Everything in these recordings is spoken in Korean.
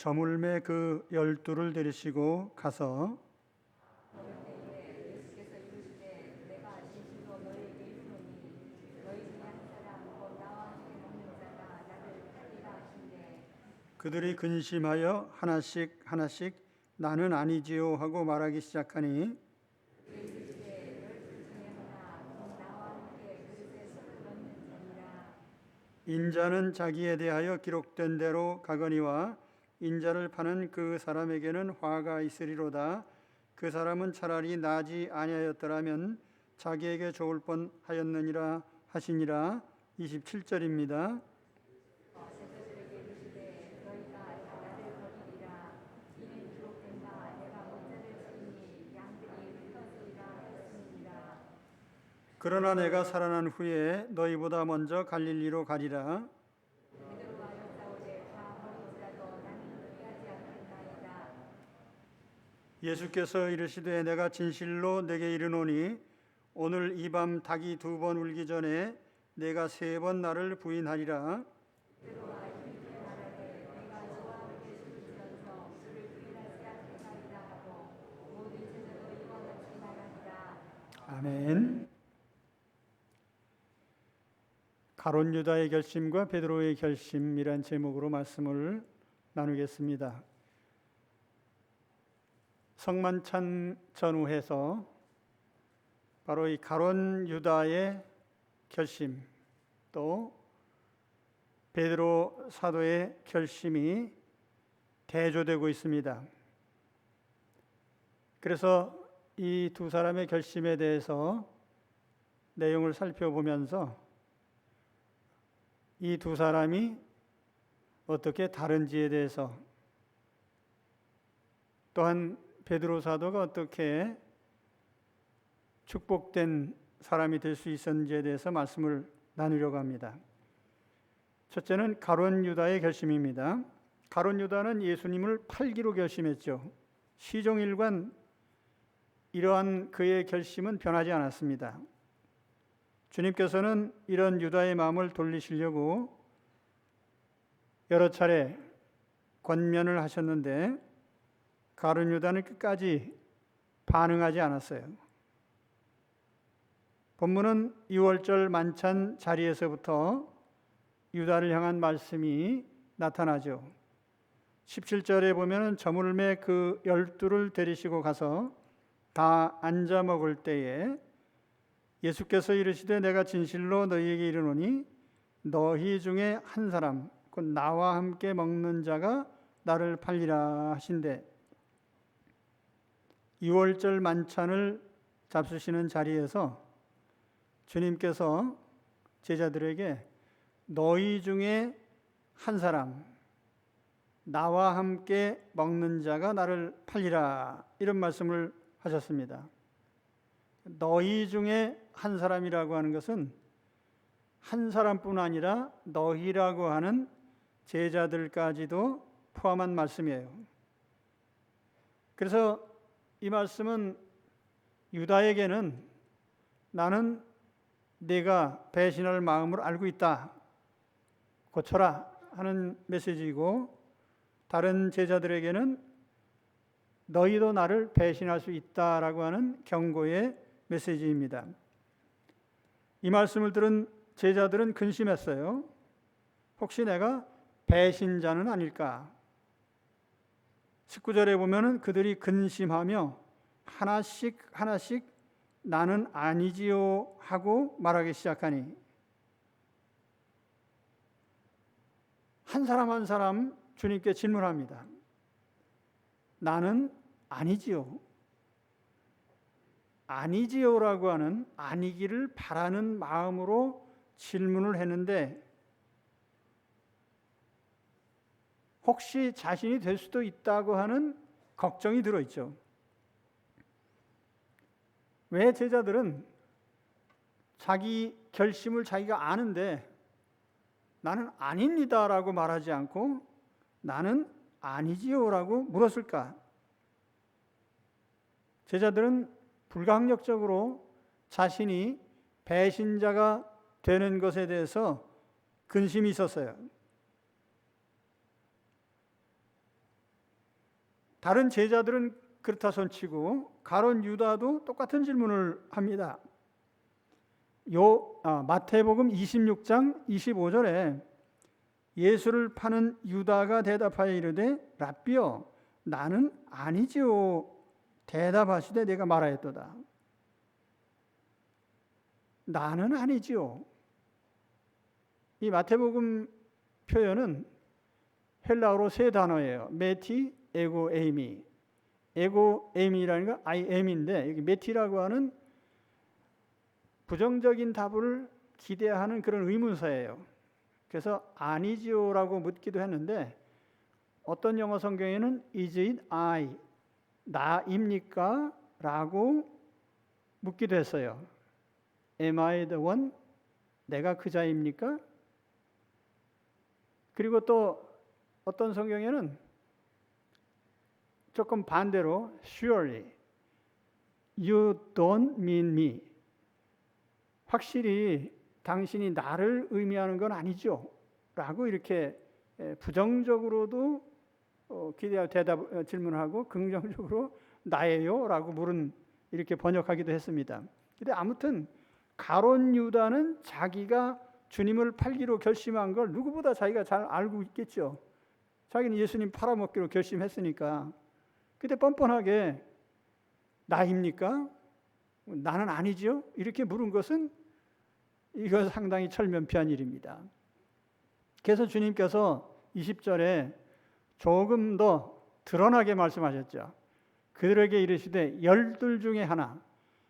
저물매 그 12를 데리시고 가서 예수께서 이르시되 내가 진실로 너희에게 이르노니 너희 중에 한 사람 곧 나와 함께 먹는 자가 나를 팔리라 하신대. 그들이 근심하여 하나씩 하나씩 나는 아니지요 하고 말하기 시작하니 인자는 자기에 대하여 기록된 대로 가거니와 인자를 파는 그 사람에게는 화가 있으리로다. 그 사람은 차라리 나지 아니하였더라면 자기에게 좋을 뻔하였느니라 하시니라. 27절입니다. 제자들에게 이르시되 너희가 다 나를 버리리라. 이는 기록된 바 내가 목자를 치니 양들이 흩어지리라 했습니다. 그러나 내가 살아난 후에 너희보다 먼저 갈릴리로 가리라. 베드로가 여짜오되 다 버릴지라도 나는 그리하지 않겠나이다. 예수께서 이르시되 내가 진실로 내게 이르노니 오늘 이 밤 닭이 2번 울기 전에 내가 3번 나를 부인하리라. 베드로가 주님께 말하되 내가 저와 함께 죽을지언정 주를 부인하지 않겠나이다 하고 모든 제자도 이와 같이 말하니라. 아멘. 가룟 유다의 결심과 베드로의 결심이란 제목으로 말씀을 나누겠습니다. 성만찬 전후에서 바로 이 가룟 유다의 결심 또 베드로 사도의 결심이 대조되고 있습니다. 그래서 이 두 사람의 결심에 대해서 내용을 살펴보면서 이 두 사람이 어떻게 다른지에 대해서 또한 베드로 사도가 어떻게 축복된 사람이 될 수 있었는지에 대해서 말씀을 나누려고 합니다. 첫째는 가룟 유다의 결심입니다. 가룟 유다는 예수님을 팔기로 결심했죠. 시종일관 이러한 그의 결심은 변하지 않았습니다. 주님께서는 이런 유다의 마음을 돌리시려고 여러 차례 권면을 하셨는데 가룟 유다는 끝까지 반응하지 않았어요. 본문은 6월절 만찬 자리에서부터 유다를 향한 말씀이 나타나죠. 17절에 보면 저물매 그 12를 데리시고 가서 다 앉아 먹을 때에 예수께서 이르시되 내가 진실로 너희에게 이르노니 너희 중에 한 사람 곧 나와 함께 먹는 자가 나를 팔리라 하신대. 6월절 만찬을 잡수시는 자리에서 주님께서 제자들에게 너희 중에 한 사람 나와 함께 먹는 자가 나를 팔리라 이런 말씀을 하셨습니다. 너희 중에 한 사람이라고 하는 것은 한 사람뿐 아니라 너희라고 하는 제자들까지도 포함한 말씀이에요. 그래서 이 말씀은 유다에게는 나는 네가 배신할 마음을 알고 있다. 고쳐라 하는 메시지이고 다른 제자들에게는 너희도 나를 배신할 수 있다라고 하는 경고의 메시지입니다. 이 말씀을 들은 제자들은 근심했어요. 혹시 내가 배신자는 아닐까? 19절에 보면은 그들이 근심하며 하나씩 하나씩 나는 아니지요 하고 말하기 시작하니 한 사람 한 사람 주님께 질문합니다. 나는 아니지요. 아니지요라고 하는 아니기를 바라는 마음으로 질문을 했는데 혹시 자신이 될 수도 있다고 하는 걱정이 들어있죠. 왜 제자들은 자기 결심을 자기가 아는데 나는 아닙니다라고 말하지 않고 나는 아니지요라고 물었을까? 제자들은 불가항력적으로 자신이 배신자가 되는 것에 대해서 근심이 있었어요. 다른 제자들은 그렇다 손치고 가론 유다도 똑같은 질문을 합니다. 마태복음 26장 25절에 예수를 파는 유다가 대답하여 이르되 랍비여 나는 아니지요. 대답하시되 내가 말하였도다. 나는 아니지요. 이 마태복음 표현은 헬라어로 세 단어예요. 메티, 에고, 에이미. 에고, 에이미라는 건 I am인데 여기 메티라고 하는 부정적인 답을 기대하는 그런 의문사예요. 그래서 아니지요라고 묻기도 했는데 어떤 영어 성경에는 is it I, 나입니까? 라고 묻기도 했어요. Am I the one? 내가 그 자입니까? 그리고 또 어떤 성경에는 조금 반대로 surely you don't mean me. 확실히 당신이 나를 의미하는 건 아니죠. 라고 이렇게 부정적으로도 질문하고 긍정적으로 나예요? 라고 물은 이렇게 번역하기도 했습니다. 근데 아무튼 가론 유다는 자기가 주님을 팔기로 결심한 걸 누구보다 자기가 잘 알고 있겠죠. 자기는 예수님 팔아먹기로 결심했으니까. 근데 뻔뻔하게 나입니까? 나는 아니죠? 이렇게 물은 것은 이거 상당히 철면피한 일입니다. 그래서 주님께서 20절에 조금 더 드러나게 말씀하셨죠. 그들에게 이르시되 12 중에 하나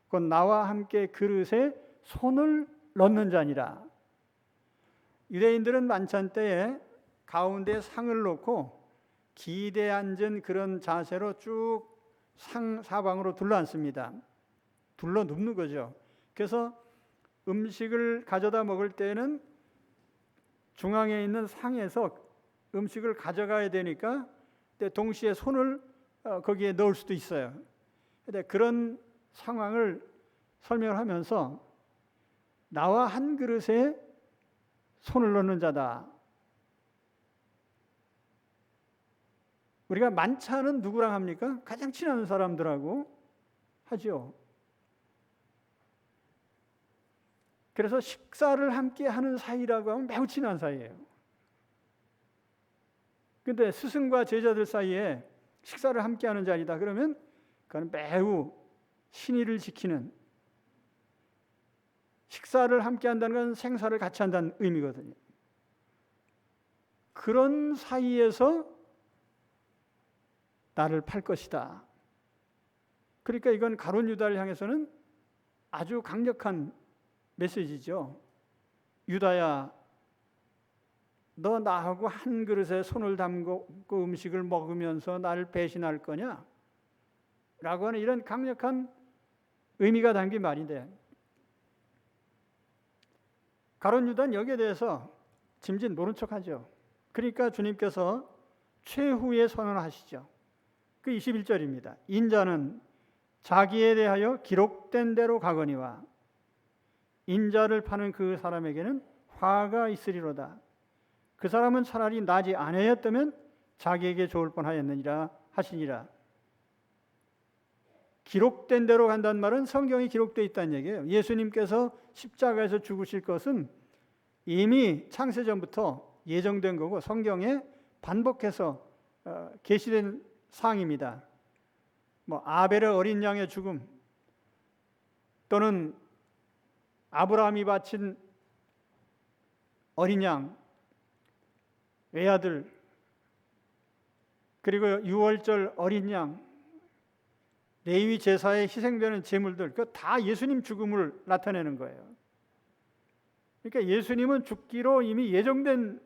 곧 나와 함께 그릇에 손을 넣는 자니라. 유대인들은 만찬 때에 가운데 상을 놓고 기대 앉은 그런 자세로 쭉 상 사방으로 둘러앉습니다. 둘러 눕는 거죠. 그래서 음식을 가져다 먹을 때는 중앙에 있는 상에서 음식을 가져가야 되니까 동시에 손을 거기에 넣을 수도 있어요. 근데 그런 상황을 설명을 하면서 나와 한 그릇에 손을 넣는 자다. 우리가 만찬은 누구랑 합니까? 가장 친한 사람들하고 하죠. 그래서 식사를 함께 하는 사이라고 하면 매우 친한 사이예요. 근데 스승과 제자들 사이에 식사를 함께 하는 자리다 그러면 그건 매우 신의를 지키는, 식사를 함께 한다는 건 생사를 같이 한다는 의미거든요. 그런 사이에서 나를 팔 것이다. 그러니까 이건 가룟 유다를 향해서는 아주 강력한 메시지죠. 유다야, 너 나하고 한 그릇에 손을 담고 그 음식을 먹으면서 나를 배신할 거냐? 라고 하는 이런 강력한 의미가 담긴 말인데, 가룟 유다는 여기에 대해서 짐짓 모른 척하죠. 그러니까 주님께서 최후의 선언하시죠. 그 21절입니다. 인자는 자기에 대하여 기록된 대로 가거니와 인자를 파는 그 사람에게는 화가 있으리로다. 그 사람은 차라리 나지 아니었다면 자기에게 좋을 뻔하였느니라 하시니라. 기록된 대로 간다는 말은 성경이 기록되어 있다는 얘기예요. 예수님께서 십자가에서 죽으실 것은 이미 창세전부터 예정된 거고 성경에 반복해서 계시된 사항입니다. 아벨의 어린 양의 죽음, 또는 아브라함이 바친 어린 양, 외아들, 그리고 유월절 어린 양, 레위 제사에 희생되는 제물들, 그 다 예수님 죽음을 나타내는 거예요. 그러니까 예수님은 죽기로 이미 예정된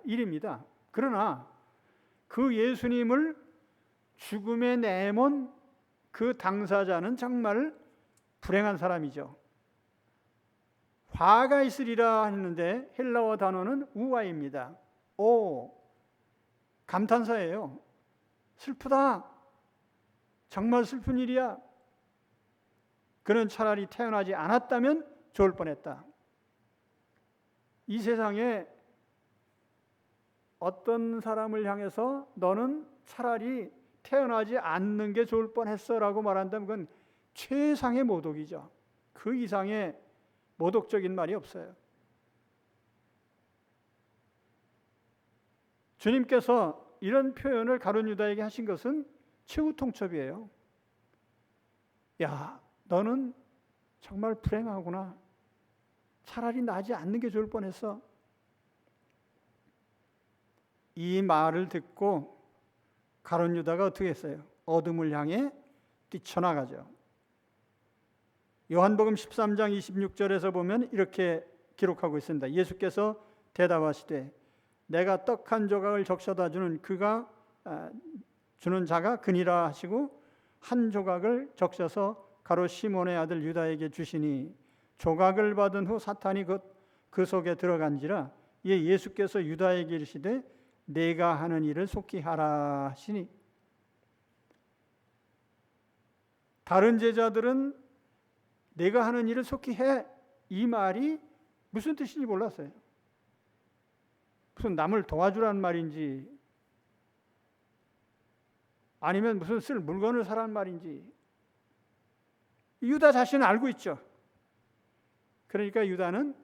일입니다. 그러나 그 예수님을 죽음에 내몬 그 당사자는 정말 불행한 사람이죠. 화가 있으리라 하는데 헬라어 단어는 우아입니다. 감탄사예요. 슬프다. 정말 슬픈 일이야. 그는 차라리 태어나지 않았다면 좋을 뻔했다. 이 세상에 어떤 사람을 향해서 너는 차라리 태어나지 않는 게 좋을 뻔했어라고 말한다면 그건 최상의 모독이죠. 그 이상의 모독적인 말이 없어요. 주님께서 이런 표현을 가룟 유다에게 하신 것은 최후 통첩이에요. 야, 너는 정말 불행하구나. 차라리 나지 않는 게 좋을 뻔했어. 이 말을 듣고 가룟 유다가 어떻게 했어요? 어둠을 향해 뛰쳐나가죠. 요한복음 13장 26절에서 보면 이렇게 기록하고 있습니다. 예수께서 대답하시되 내가 떡 한 조각을 적셔다 주는 그가 주는 자가 그니라 하시고 한 조각을 적셔서 가롯 시몬의 아들 유다에게 주시니 조각을 받은 후 사탄이 그 속에 들어간지라. 이에 예수께서 유다에게 이르시되 내가 하는 일을 속히 하라 하시니. 다른 제자들은 내가 하는 일을 속히 해, 이 말이 무슨 뜻인지 몰랐어요. 무슨 남을 도와주라는 말인지 아니면 무슨 쓸 물건을 사라는 말인지 유다 자신은 알고 있죠. 그러니까 유다는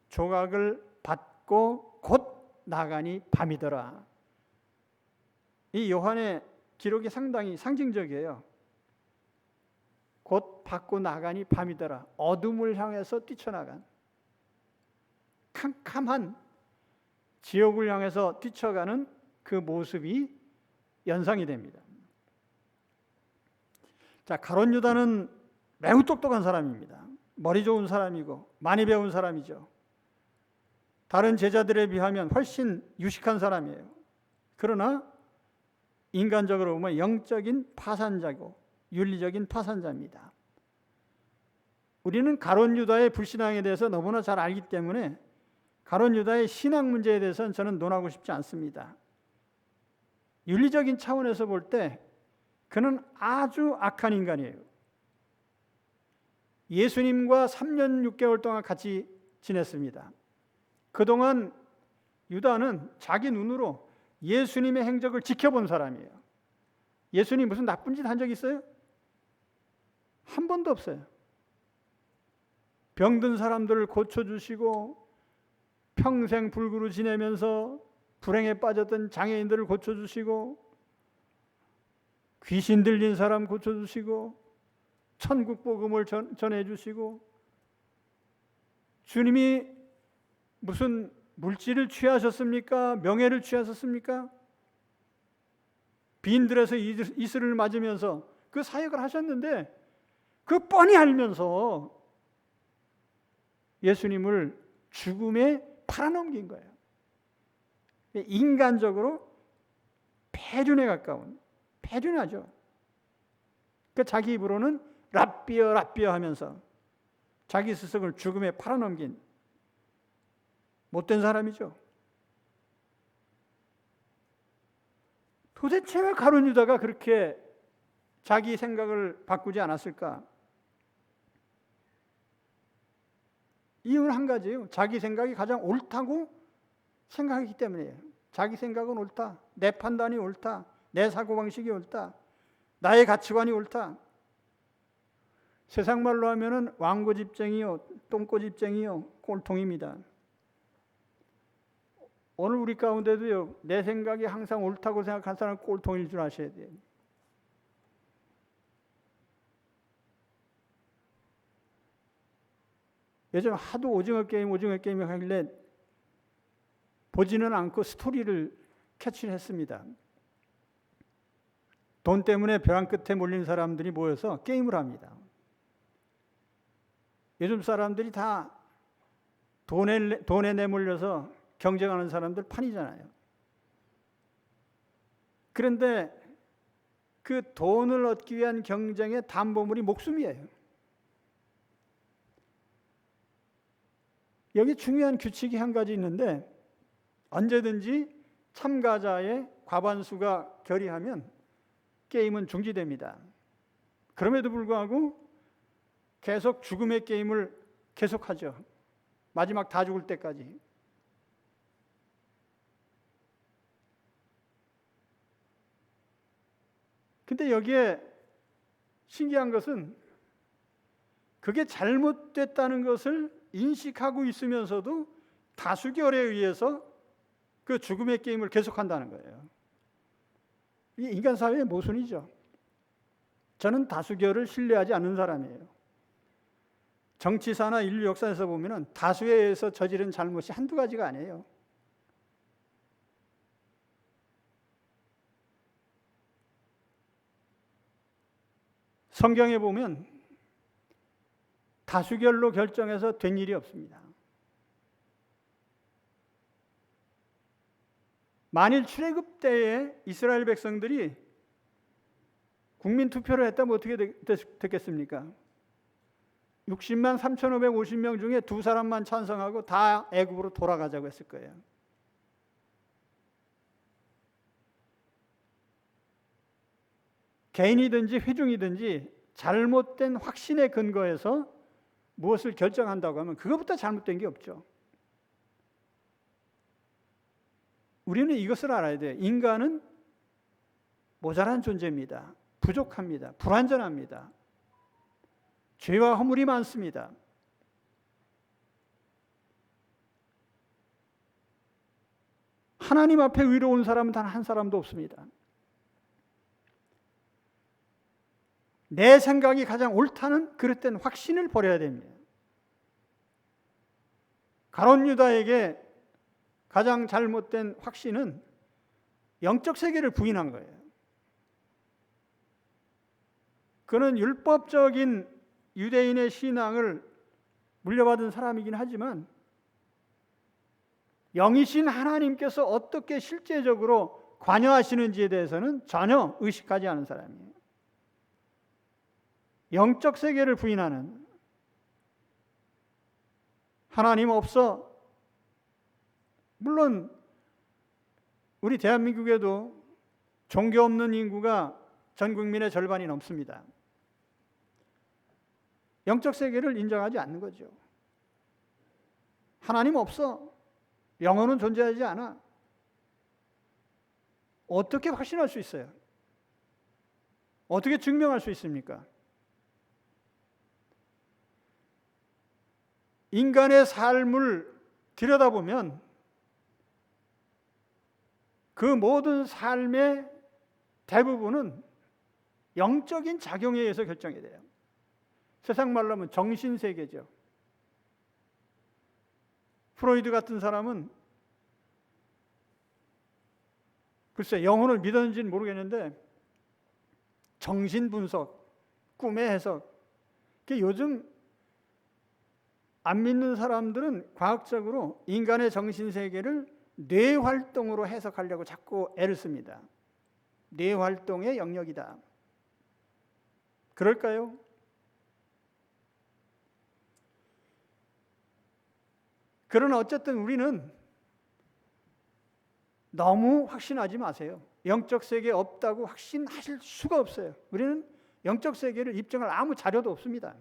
조각을 받고 곧 나가니 밤이더라. 이 요한의 기록이 상당히 상징적이에요. 곧 받고 나가니 밤이더라. 어둠을 향해서 뛰쳐나간 캄캄한 지옥을 향해서 뛰쳐가는 그 모습이 연상이 됩니다. 자, 가룟 유다는 매우 똑똑한 사람입니다. 머리 좋은 사람이고 많이 배운 사람이죠. 다른 제자들에 비하면 훨씬 유식한 사람이에요. 그러나 인간적으로 보면 영적인 파산자고 윤리적인 파산자입니다. 우리는 가룟 유다의 불신앙에 대해서 너무나 잘 알기 때문에 가룟 유다의 신앙 문제에 대해서는 저는 논하고 싶지 않습니다. 윤리적인 차원에서 볼 때 그는 아주 악한 인간이에요. 예수님과 3년 6개월 동안 같이 지냈습니다. 그동안 유다는 자기 눈으로 예수님의 행적을 지켜본 사람이에요. 예수님 무슨 나쁜 짓 한 적 있어요? 한 번도 없어요. 병든 사람들을 고쳐주시고 평생 불구로 지내면서 불행에 빠졌던 장애인들을 고쳐주시고 귀신 들린 사람 고쳐주시고 천국 복음을 전해주시고 주님이 무슨 물질을 취하셨습니까? 명예를 취하셨습니까? 빈들에서 이슬을 맞으면서 그 사역을 하셨는데 그 뻔히 알면서 예수님을 죽음에 팔아넘긴 거예요. 인간적으로 패륜에 가까운, 패륜하죠. 그 자기 입으로는 랍비어 랍비어 하면서 자기 스승을 죽음에 팔아넘긴 못된 사람이죠. 도대체 왜 가룟 유다가 그렇게 자기 생각을 바꾸지 않았을까? 이유는 한 가지예요. 자기 생각이 가장 옳다고 생각하기 때문이에요. 자기 생각은 옳다. 내 판단이 옳다. 내 사고방식이 옳다. 나의 가치관이 옳다. 세상 말로 하면은 왕고집쟁이요, 똥꼬집쟁이요, 꼴통입니다. 오늘 우리 가운데도요, 내 생각이 항상 옳다고 생각한 사람은 꼴통일 줄 아셔야 돼요. 요즘 하도 오징어 게임 하길래 보지는 않고 스토리를 캐치를 했습니다. 돈 때문에 벼랑 끝에 몰린 사람들이 모여서 게임을 합니다. 요즘 사람들이 다 돈에 내몰려서 경쟁하는 사람들 판이잖아요. 그런데 그 돈을 얻기 위한 경쟁의 담보물이 목숨이에요. 여기 중요한 규칙이 한 가지 있는데 언제든지 참가자의 과반수가 결의하면 게임은 중지됩니다. 그럼에도 불구하고 계속 죽음의 게임을 계속하죠. 마지막 다 죽을 때까지. 근데 여기에 신기한 것은 그게 잘못됐다는 것을 인식하고 있으면서도 다수결에 의해서 그 죽음의 게임을 계속한다는 거예요. 이게 인간 사회의 모순이죠. 저는 다수결을 신뢰하지 않는 사람이에요. 정치사나 인류 역사에서 보면 다수에 의해서 저지른 잘못이 한두 가지가 아니에요. 성경에 보면 다수결로 결정해서 된 일이 없습니다. 만일 출애굽 때에 이스라엘 백성들이 국민 투표를 했다면 어떻게 됐겠습니까? 60만 3,550명 중에 두 사람만 찬성하고 다 애굽으로 돌아가자고 했을 거예요. 개인이든지 회중이든지 잘못된 확신에 근거해서 무엇을 결정한다고 하면 그것보다 잘못된 게 없죠. 우리는 이것을 알아야 돼요. 인간은 모자란 존재입니다. 부족합니다. 불완전합니다. 죄와 허물이 많습니다. 하나님 앞에 의로운 사람은 단 한 사람도 없습니다. 내 생각이 가장 옳다는 그릇된 확신을 버려야 됩니다. 가룟 유다에게 가장 잘못된 확신은 영적 세계를 부인한 거예요. 그는 율법적인 유대인의 신앙을 물려받은 사람이긴 하지만 영이신 하나님께서 어떻게 실제적으로 관여하시는지에 대해서는 전혀 의식하지 않은 사람이에요. 영적 세계를 부인하는, 하나님 없어. 물론 우리 대한민국에도 종교 없는 인구가 전 국민의 절반이 넘습니다. 영적 세계를 인정하지 않는 거죠. 하나님 없어. 영혼은 존재하지 않아. 어떻게 확신할 수 있어요? 어떻게 증명할 수 있습니까? 인간의 삶을 들여다보면 그 모든 삶의 대부분은 영적인 작용에 의해서 결정이 돼요. 세상 말로 하면 정신세계죠. 프로이드 같은 사람은 글쎄 영혼을 믿었는지는 모르겠는데 정신분석, 꿈의 해석, 요즘 안 믿는 사람들은 과학적으로 인간의 정신세계를 뇌활동으로 해석하려고 자꾸 애를 씁니다. 뇌활동의 영역이다. 그럴까요? 그러나 어쨌든 우리는 너무 확신하지 마세요. 영적 세계 없다고 확신하실 수가 없어요. 우리는 영적 세계를 입증할 아무 자료도 없습니다.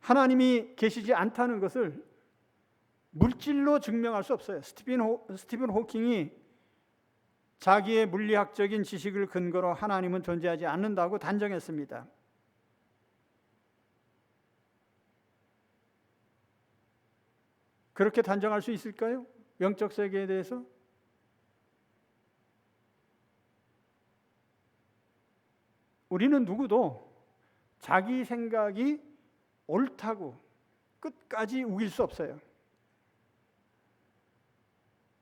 하나님이 계시지 않다는 것을 물질로 증명할 수 없어요. 스티븐 호킹이 자기의 물리학적인 지식을 근거로 하나님은 존재하지 않는다고 단정했습니다. 그렇게 단정할 수 있을까요? 영적 세계에 대해서? 우리는 누구도 자기 생각이 옳다고 끝까지 우길 수 없어요.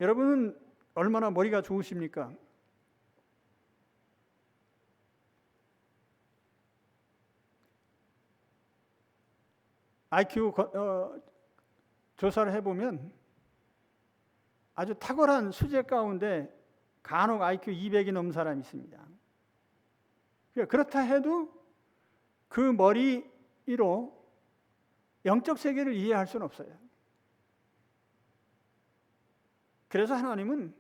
여러분은 얼마나 머리가 좋으십니까? IQ 조사를 해보면 아주 탁월한 수재 가운데 간혹 IQ 200이 넘는 사람이 있습니다. 그렇다 해도 그 머리로 영적 세계를 이해할 수는 없어요. 그래서 하나님은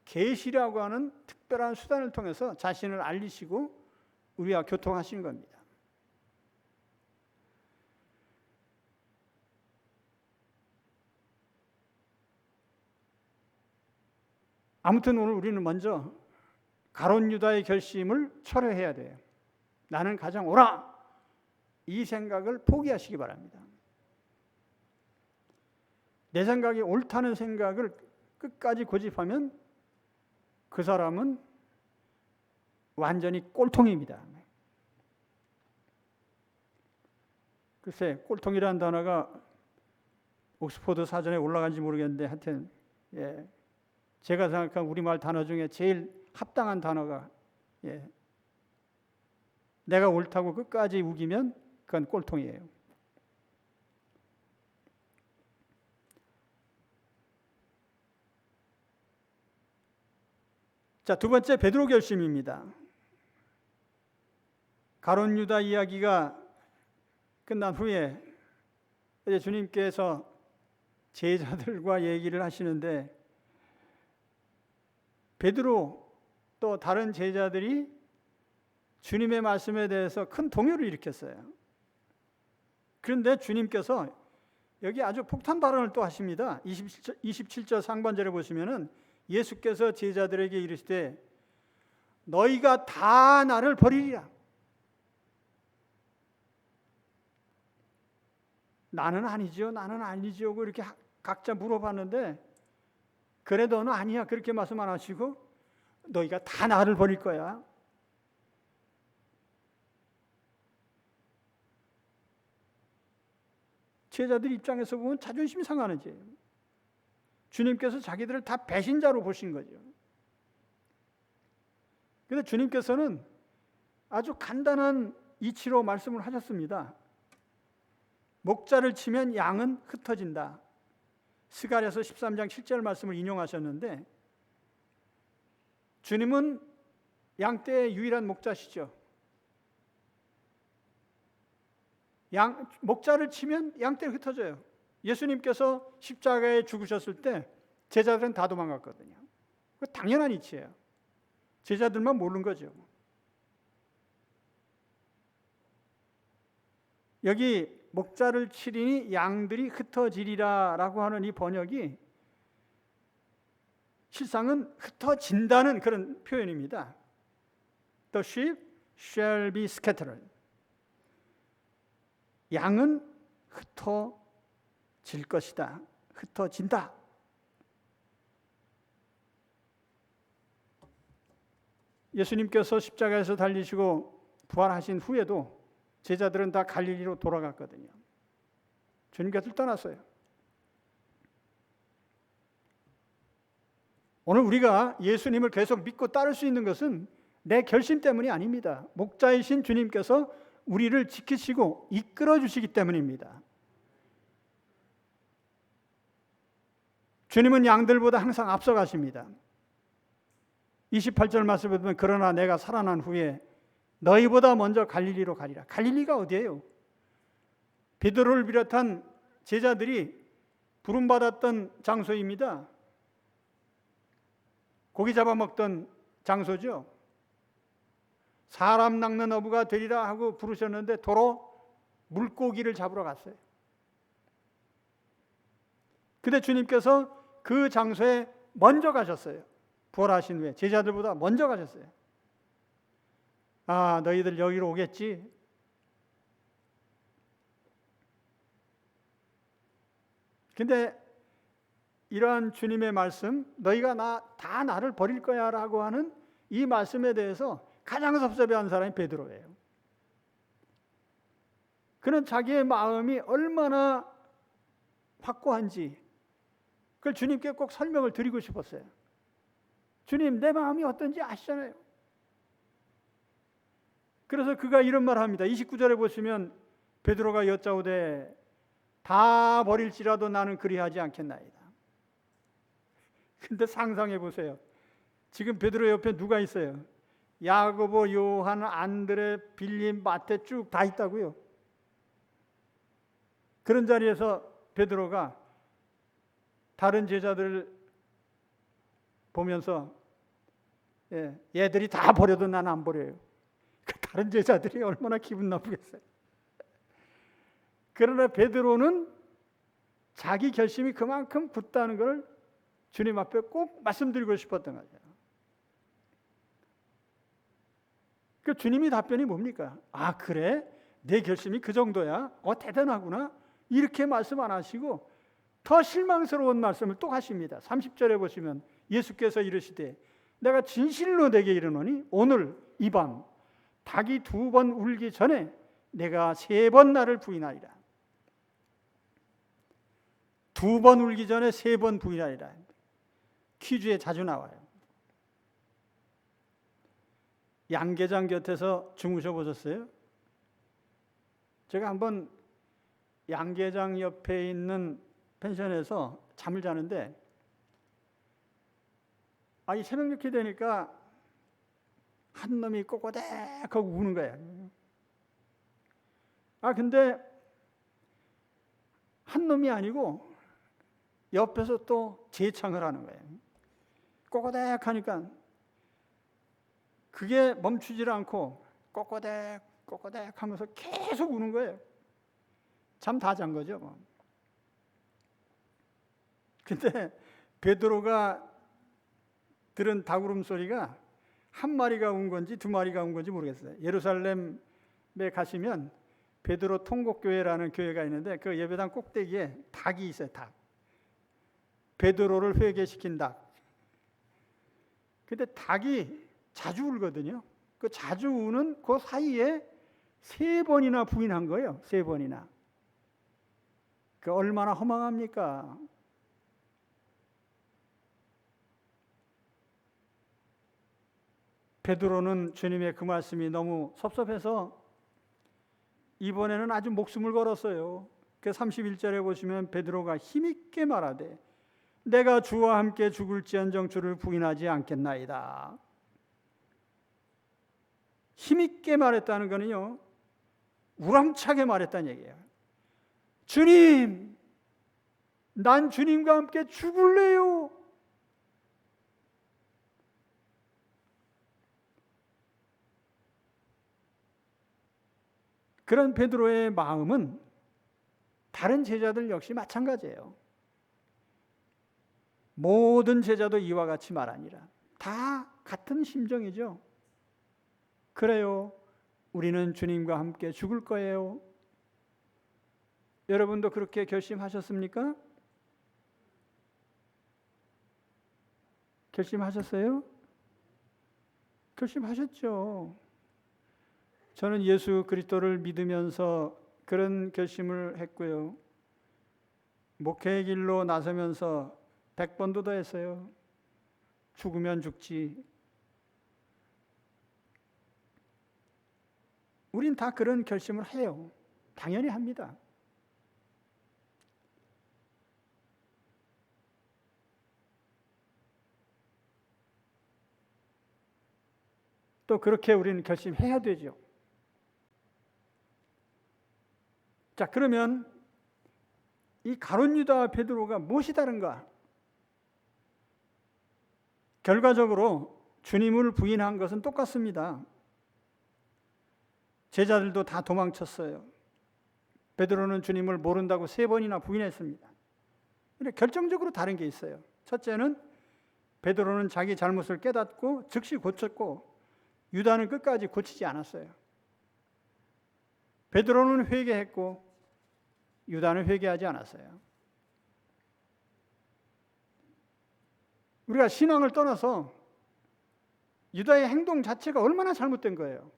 계시라고 하는 특별한 수단을 통해서 자신을 알리시고 우리와 교통하신 겁니다. 아무튼 오늘 우리는 먼저 가룟 유다의 결심을 철회해야 돼요. 나는 가장 옳아. 이 생각을 포기하시기 바랍니다. 내 생각이 옳다는 생각을 끝까지 고집하면 그 사람은 완전히 꼴통입니다. 글쎄, 꼴통이라는 단어가 옥스퍼드 사전에 올라간지 모르겠는데 하여튼 제가 생각한 우리말 단어 중에 제일 합당한 단어가 내가 옳다고 끝까지 우기면 그건 꼴통이에요. 자, 두 번째 베드로 결심입니다. 가룟 유다 이야기가 끝난 후에 이제 주님께서 제자들과 얘기를 하시는데 베드로 또 다른 제자들이 주님의 말씀에 대해서 큰 동요를 일으켰어요. 그런데 주님께서 여기 아주 폭탄 발언을 또 하십니다. 27절 상반절에 보시면은 예수께서 제자들에게 이르시되 너희가 다 나를 버리리라. 나는 아니죠. 나는 아니죠. 이렇게 각자 물어봤는데 그래 너는 아니야. 그렇게 말씀 안 하시고 너희가 다 나를 버릴 거야. 제자들 입장에서 보면 자존심이 상하는 죄예요. 주님께서 자기들을 다 배신자로 보신 거죠. 그런데 주님께서는 아주 간단한 이치로 말씀을 하셨습니다. 목자를 치면 양은 흩어진다. 스가랴서 13장 7절 말씀을 인용하셨는데 주님은 양떼의 유일한 목자시죠. 목자를 치면 양떼가 흩어져요. 예수님께서 십자가에 죽으셨을 때 제자들은 다 도망갔거든요. 그 당연한 이치예요. 제자들만 모르는 거죠. 여기 목자를 치리니 양들이 흩어지리라 라고 하는 이 번역이 실상은 흩어진다는 그런 표현입니다. The sheep shall be scattered. 양은 흩어질 것이다. 흩어진다. 예수님께서 십자가에서 달리시고 부활하신 후에도 제자들은 다 갈릴리로 돌아갔거든요. 주님 곁을 떠났어요. 오늘 우리가 예수님을 계속 믿고 따를 수 있는 것은 내 결심 때문이 아닙니다. 목자이신 주님께서 우리를 지키시고 이끌어 주시기 때문입니다. 주님은 양들보다 항상 앞서가십니다. 28절 말씀을 보면 그러나 내가 살아난 후에 너희보다 먼저 갈릴리로 가리라. 갈릴리가 어디예요? 베드로를 비롯한 제자들이 부름받았던 장소입니다. 고기 잡아먹던 장소죠. 사람 낚는 어부가 되리라 하고 부르셨는데 도로 물고기를 잡으러 갔어요. 근데 주님께서 그 장소에 먼저 가셨어요. 부활하신 후에 제자들보다 먼저 가셨어요. 아, 너희들 여기로 오겠지? 근데 이러한 주님의 말씀, 너희가 다 나를 버릴 거야 라고 하는 이 말씀에 대해서 가장 섭섭해하는 사람이 베드로예요. 그는 자기의 마음이 얼마나 확고한지 그걸 주님께 꼭 설명을 드리고 싶었어요. 주님, 내 마음이 어떤지 아시잖아요. 그래서 그가 이런 말을 합니다. 29절에 보시면 베드로가 여짜오되 다 버릴지라도 나는 그리하지 않겠나이다. 근데 상상해 보세요. 지금 베드로 옆에 누가 있어요? 야고보, 요한, 안드레, 빌립, 마태 쭉 다 있다고요. 그런 자리에서 베드로가 다른 제자들을 보면서 얘들이 다 버려도 나는 안 버려요. 다른 제자들이 얼마나 기분 나쁘겠어요. 그러나 베드로는 자기 결심이 그만큼 굳다는 걸 주님 앞에 꼭 말씀드리고 싶었던 거죠. 그 주님이 답변이 뭡니까? 아, 그래? 내 결심이 그 정도야? 대단하구나. 이렇게 말씀 안 하시고 더 실망스러운 말씀을 또 하십니다. 30절에 보시면 예수께서 이르시되 내가 진실로 내게 이르노니 오늘 이 밤 닭이 2번 울기 전에 내가 3번 나를 부인하리라. 2번 울기 전에 3번 부인하리라. 퀴즈에 자주 나와요. 양계장 곁에서 주무셔 보셨어요? 제가 한번 양계장 옆에 있는 펜션에서 잠을 자는데 이 새벽 이렇게 되니까 한 놈이 꼬꼬댁하고 우는 거예요. 근데 한 놈이 아니고 옆에서 또 재창을 하는 거예요. 꼬꼬댁 하니까 그게 멈추질 않고 꼬꼬댁 꼬꼬댁 하면서 계속 우는 거예요. 잠 다 잔 거죠, 뭐. 근데 베드로가 들은 닭울음 소리가 한 마리가 운 건지 2마리가 운 건지 모르겠어요. 예루살렘에 가시면 베드로 통곡교회라는 교회가 있는데 그 예배당 꼭대기에 닭이 있어요. 닭. 베드로를 회개시킨 닭. 근데 닭이 자주 울거든요. 그 자주 우는 그 사이에 3번이나 부인한 거예요. 3번이나. 그 얼마나 허망합니까? 베드로는 주님의 그 말씀이 너무 섭섭해서 이번에는 아주 목숨을 걸었어요. 그 31절에 보시면 베드로가 힘있게 말하되 내가 주와 함께 죽을지언정 주를 부인하지 않겠나이다. 힘있게 말했다는 거는요, 우렁차게 말했다는 얘기예요. 주님, 난 주님과 함께 죽을래요. 그런 베드로의 마음은 다른 제자들 역시 마찬가지예요. 모든 제자도 이와 같이 말하니라. 다 같은 심정이죠. 그래요. 우리는 주님과 함께 죽을 거예요. 여러분도 그렇게 결심하셨습니까? 결심하셨어요? 결심하셨죠. 저는 예수 그리스도를 믿으면서 그런 결심을 했고요. 목회의 길로 나서면서 100번도 더 했어요. 죽으면 죽지. 우린 다 그런 결심을 해요. 당연히 합니다. 또 그렇게 우리는 결심해야 되죠. 자, 그러면 이 가룟 유다와 베드로가 무엇이 다른가? 결과적으로 주님을 부인한 것은 똑같습니다. 제자들도 다 도망쳤어요. 베드로는 주님을 모른다고 3번이나 부인했습니다. 근데 결정적으로 다른 게 있어요. 첫째는 베드로는 자기 잘못을 깨닫고 즉시 고쳤고 유다는 끝까지 고치지 않았어요. 베드로는 회개했고 유다는 회개하지 않았어요. 우리가 신앙을 떠나서 유다의 행동 자체가 얼마나 잘못된 거예요.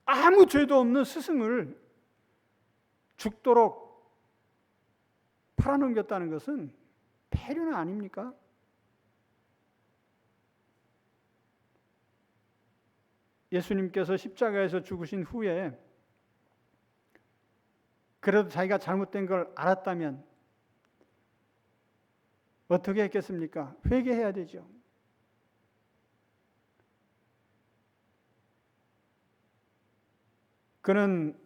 아무 죄도 없는 스승을 죽도록 팔아넘겼다는 것은 패륜 아닙니까? 예수님께서 십자가에서 죽으신 후에 그래도 자기가 잘못된 걸 알았다면 어떻게 했겠습니까? 회개해야 되죠. 그는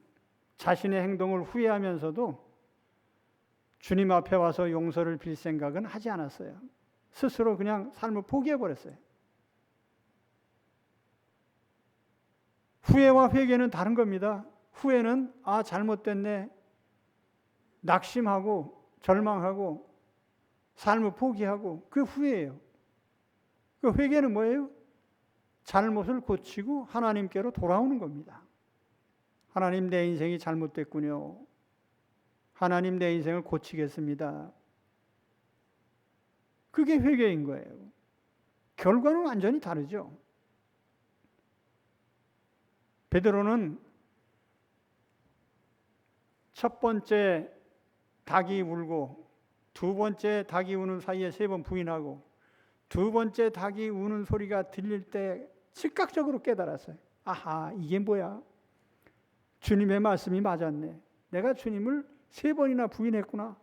자신의 행동을 후회하면서도 주님 앞에 와서 용서를 빌 생각은 하지 않았어요. 스스로 그냥 삶을 포기해버렸어요. 후회와 회개는 다른 겁니다. 후회는 잘못됐네, 낙심하고 절망하고 삶을 포기하고 그 후회예요. 그 회개는 뭐예요? 잘못을 고치고 하나님께로 돌아오는 겁니다. 하나님, 내 인생이 잘못됐군요. 하나님, 내 인생을 고치겠습니다. 그게 회개인 거예요. 결과는 완전히 다르죠. 베드로는 첫 번째 닭이 울고 두 번째 닭이 우는 사이에 3번 부인하고 두 번째 닭이 우는 소리가 들릴 때 즉각적으로 깨달았어요. 아하, 이게 뭐야? 주님의 말씀이 맞았네. 내가 주님을 3번이나 부인했구나.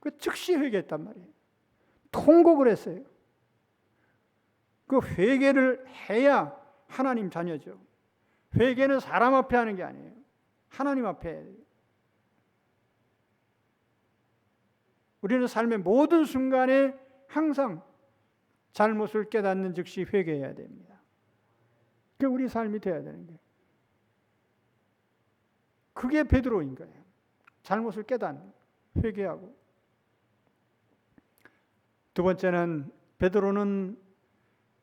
그 즉시 회개했단 말이에요. 통곡을 했어요. 그 회개를 해야 하나님 자녀죠. 회개는 사람 앞에 하는 게 아니에요. 하나님 앞에 해야 돼요. 우리는 삶의 모든 순간에 항상 잘못을 깨닫는 즉시 회개해야 됩니다. 그게 우리 삶이 되어야 되는 거예요. 그게 베드로인 거예요. 잘못을 깨닫는, 회개하고. 두 번째는 베드로는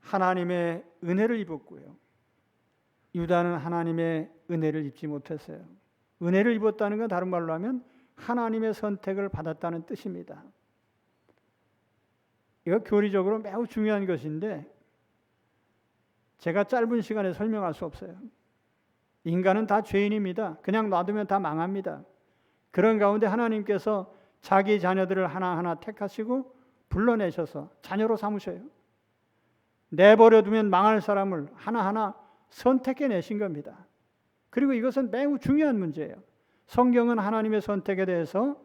하나님의 은혜를 입었고요. 유다는 하나님의 은혜를 입지 못했어요. 은혜를 입었다는 건 다른 말로 하면 하나님의 선택을 받았다는 뜻입니다. 이거 교리적으로 매우 중요한 것인데 제가 짧은 시간에 설명할 수 없어요. 인간은 다 죄인입니다. 그냥 놔두면 다 망합니다. 그런 가운데 하나님께서 자기 자녀들을 하나하나 택하시고 불러내셔서 자녀로 삼으셔요. 내버려두면 망할 사람을 하나하나 선택해내신 겁니다. 그리고 이것은 매우 중요한 문제예요. 성경은 하나님의 선택에 대해서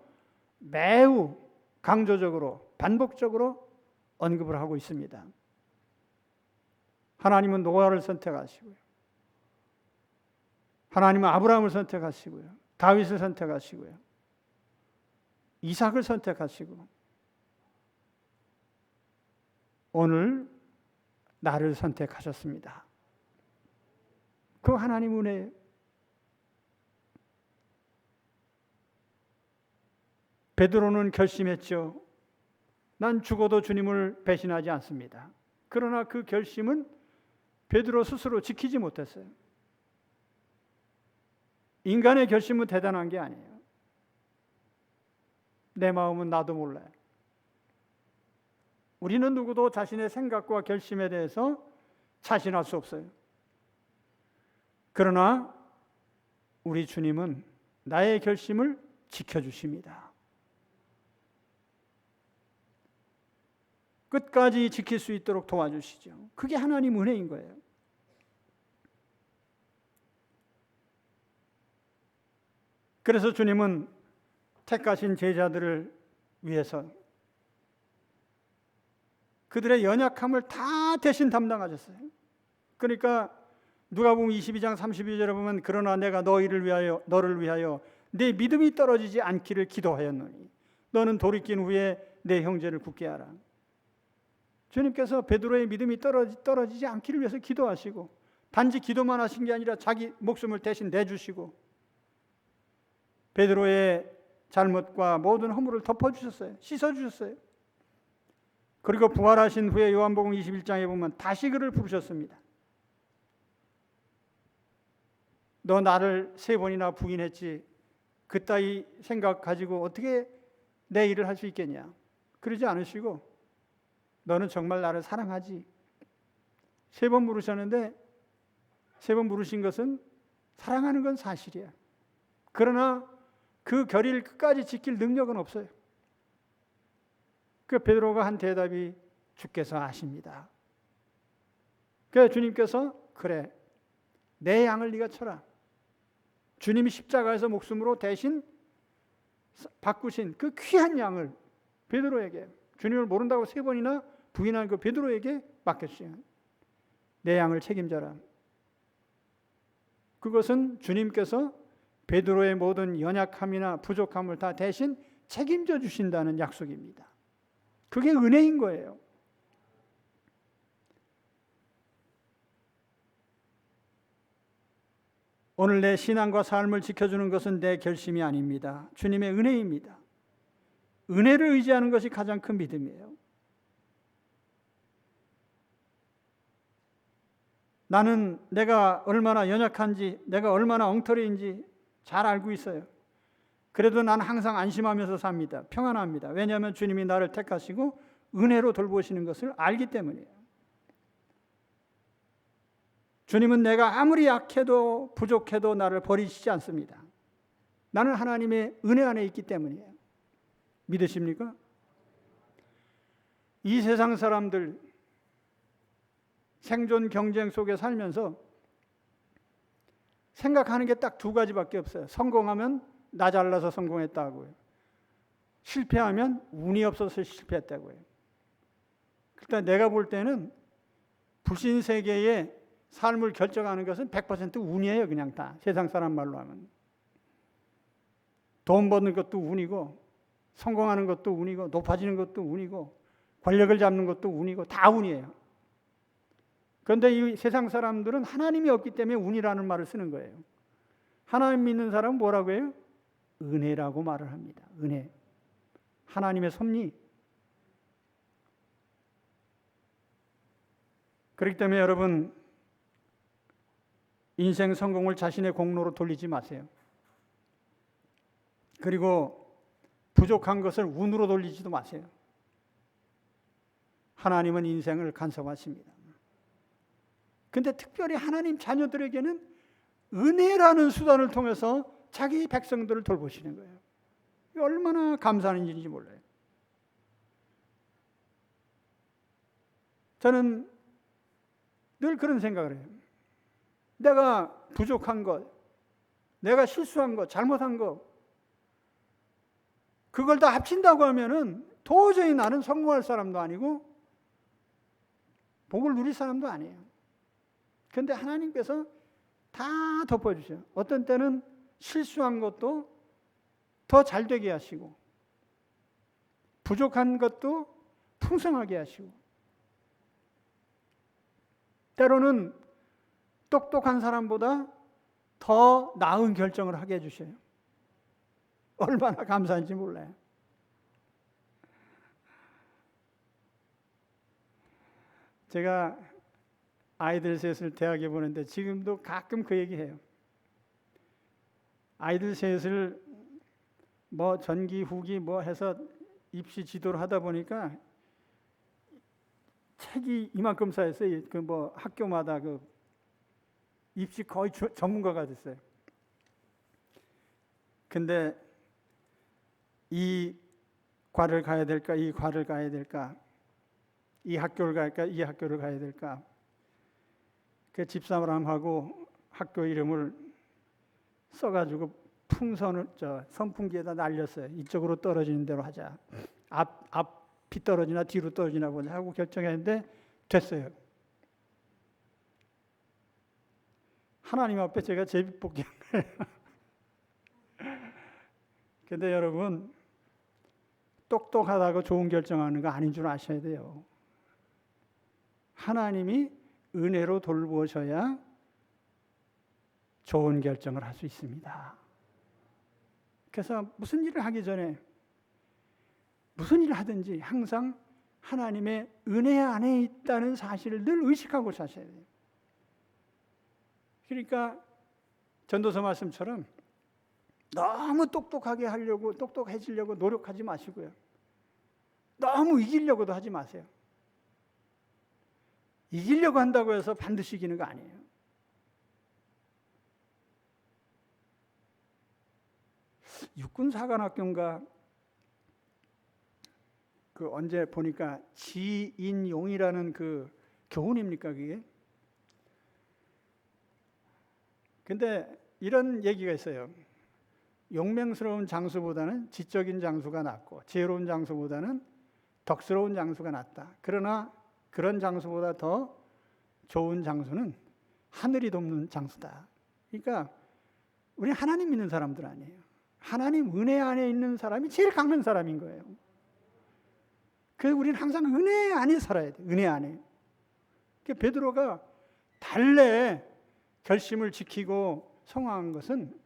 매우 강조적으로 반복적으로 언급을 하고 있습니다. 하나님은 노아를 선택하시고요. 하나님은 아브라함을 선택하시고요. 다윗을 선택하시고요. 이삭을 선택하시고 오늘 나를 선택하셨습니다. 그 하나님 은혜예요. 베드로는 결심했죠. 난 죽어도 주님을 배신하지 않습니다. 그러나 그 결심은 베드로 스스로 지키지 못했어요. 인간의 결심은 대단한 게 아니에요. 내 마음은 나도 몰라요. 우리는 누구도 자신의 생각과 결심에 대해서 자신할 수 없어요. 그러나 우리 주님은 나의 결심을 지켜주십니다. 끝까지 지킬 수 있도록 도와주시죠. 그게 하나님 은혜인 거예요. 그래서 주님은 택하신 제자들을 위해서 그들의 연약함을 다 대신 담당하셨어요. 그러니까 누가복음 22장 32절에 보면 그러나 내가 너를 위하여 내 믿음이 떨어지지 않기를 기도하였노니 너는 돌이킨 후에 내 형제를 굳게 하라. 주님께서 베드로의 믿음이 떨어지지 않기를 위해서 기도하시고 단지 기도만 하신 게 아니라 자기 목숨을 대신 내주시고 베드로의 잘못과 모든 허물을 덮어주셨어요. 씻어주셨어요. 그리고 부활하신 후에 요한복음 21장에 보면 다시 그를 부르셨습니다. 너 나를 3번이나 부인했지. 그따위 생각 가지고 어떻게 내 일을 할 수 있겠냐. 그러지 않으시고 너는 정말 나를 사랑하지. 3번 물으셨는데 3번 물으신 것은 사랑하는 건 사실이야. 그러나 그 결의를 끝까지 지킬 능력은 없어요. 그 베드로가 한 대답이 주께서 아십니다. 그래서 주님께서 그래 내 양을 네가 쳐라. 주님이 십자가에서 목숨으로 대신 바꾸신 그 귀한 양을 베드로에게 주님을 모른다고 3번이나 부인한 그 베드로에게 맡겼어요. 내 양을 책임져라. 그것은 주님께서 베드로의 모든 연약함이나 부족함을 다 대신 책임져 주신다는 약속입니다. 그게 은혜인 거예요. 오늘 내 신앙과 삶을 지켜주는 것은 내 결심이 아닙니다. 주님의 은혜입니다. 은혜를 의지하는 것이 가장 큰 믿음이에요. 나는 내가 얼마나 연약한지, 내가 얼마나 엉터리인지 잘 알고 있어요. 그래도 나는 항상 안심하면서 삽니다. 평안합니다. 왜냐하면 주님이 나를 택하시고 은혜로 돌보시는 것을 알기 때문이에요. 주님은 내가 아무리 약해도 부족해도 나를 버리시지 않습니다. 나는 하나님의 은혜 안에 있기 때문이에요. 믿으십니까? 이 세상 사람들 생존 경쟁 속에 살면서 생각하는 게 딱 두 가지밖에 없어요. 성공하면 나 잘나서 성공했다고요. 실패하면 운이 없어서 실패했다고요. 그러니까 내가 볼 때는 불신 세계의 삶을 결정하는 것은 100% 운이에요. 그냥 다 세상 사람 말로 하면. 돈 버는 것도 운이고, 성공하는 것도 운이고, 높아지는 것도 운이고, 권력을 잡는 것도 운이고, 다 운이에요. 그런데 이 세상 사람들은 하나님이 없기 때문에 운이라는 말을 쓰는 거예요. 하나님 믿는 사람은 뭐라고 해요? 은혜라고 말을 합니다. 은혜. 하나님의 섭리. 그렇기 때문에 여러분, 인생 성공을 자신의 공로로 돌리지 마세요. 그리고 부족한 것을 운으로 돌리지도 마세요. 하나님은 인생을 간섭하십니다. 근데 특별히 하나님 자녀들에게는 은혜라는 수단을 통해서 자기 백성들을 돌보시는 거예요. 얼마나 감사한 일인지 몰라요. 저는 늘 그런 생각을 해요. 내가 부족한 것, 내가 실수한 것, 잘못한 것, 그걸 다 합친다고 하면은 도저히 나는 성공할 사람도 아니고 복을 누릴 사람도 아니에요. 그런데 하나님께서 다 덮어주셔요. 어떤 때는 실수한 것도 더 잘되게 하시고, 부족한 것도 풍성하게 하시고, 때로는 똑똑한 사람보다 더 나은 결정을 하게 해주셔요. 얼마나 감사한지 몰라요. 제가 아이들 셋을 대학에 보는데 지금도 가끔 그 얘기해요. 아이들 셋을 뭐 전기 후기 뭐 해서 입시 지도를 하다 보니까 책이 이만큼 쌓였어요. 그 뭐 학교마다 그 입시 거의 전문가가 됐어요. 근데 이 과를 가야 될까, 이 과를 가야 될까, 이 학교를 갈까, 이 학교를 가야 될까. 그 집사람하고 학교 이름을 써가지고 풍선을 선풍기에다 날렸어요. 이쪽으로 떨어지는 대로 하자. 앞이 떨어지나 뒤로 떨어지나 보자 하고 결정했는데 됐어요. 하나님 앞에 제가 제비뽑기한 거예요. 근데 여러분, 똑똑하다고 좋은 결정하는 거 아닌 줄 아셔야 돼요. 하나님이 은혜로 돌보셔야 좋은 결정을 할 수 있습니다. 그래서 무슨 일을 하기 전에 무슨 일을 하든지 항상 하나님의 은혜 안에 있다는 사실을 늘 의식하고 사셔야 돼요. 그러니까 전도서 말씀처럼 너무 똑똑하게 하려고, 똑똑해지려고 노력하지 마시고요. 너무 이기려고도 하지 마세요. 이기려고 한다고 해서 반드시 이기는 거 아니에요. 육군사관학교인가 그 언제 보니까 지인용이라는 그 교훈입니까 그게? 근데 이런 얘기가 있어요. 용맹스러운 장수보다는 지적인 장수가 낫고 지혜로운 장수보다는 덕스러운 장수가 낫다. 그러나 그런 장수보다 더 좋은 장수는 하늘이 돕는 장수다. 그러니까 우리 하나님 믿는 사람들 아니에요. 하나님 은혜 안에 있는 사람이 제일 강한 사람인 거예요. 그래서 우리는 항상 은혜 안에 살아야 돼요. 은혜 안에. 그러니까 베드로가 달래 결심을 지키고 성공한 것은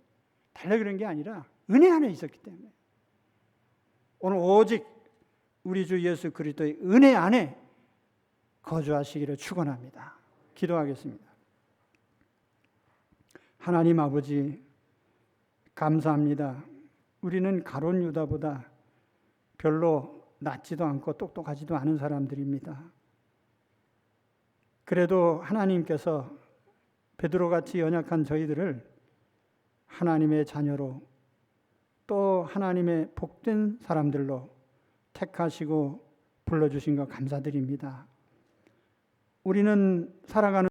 달래 그런 게 아니라 은혜 안에 있었기 때문에. 오늘 오직 우리 주 예수 그리스도의 은혜 안에 거주하시기를 축원합니다. 기도하겠습니다. 하나님 아버지, 감사합니다. 우리는 가룟 유다보다 별로 낮지도 않고 똑똑하지도 않은 사람들입니다. 그래도 하나님께서 베드로같이 연약한 저희들을 하나님의 자녀로 또 하나님의 복된 사람들로 택하시고 불러주신 것 감사드립니다. 우리는 살아가는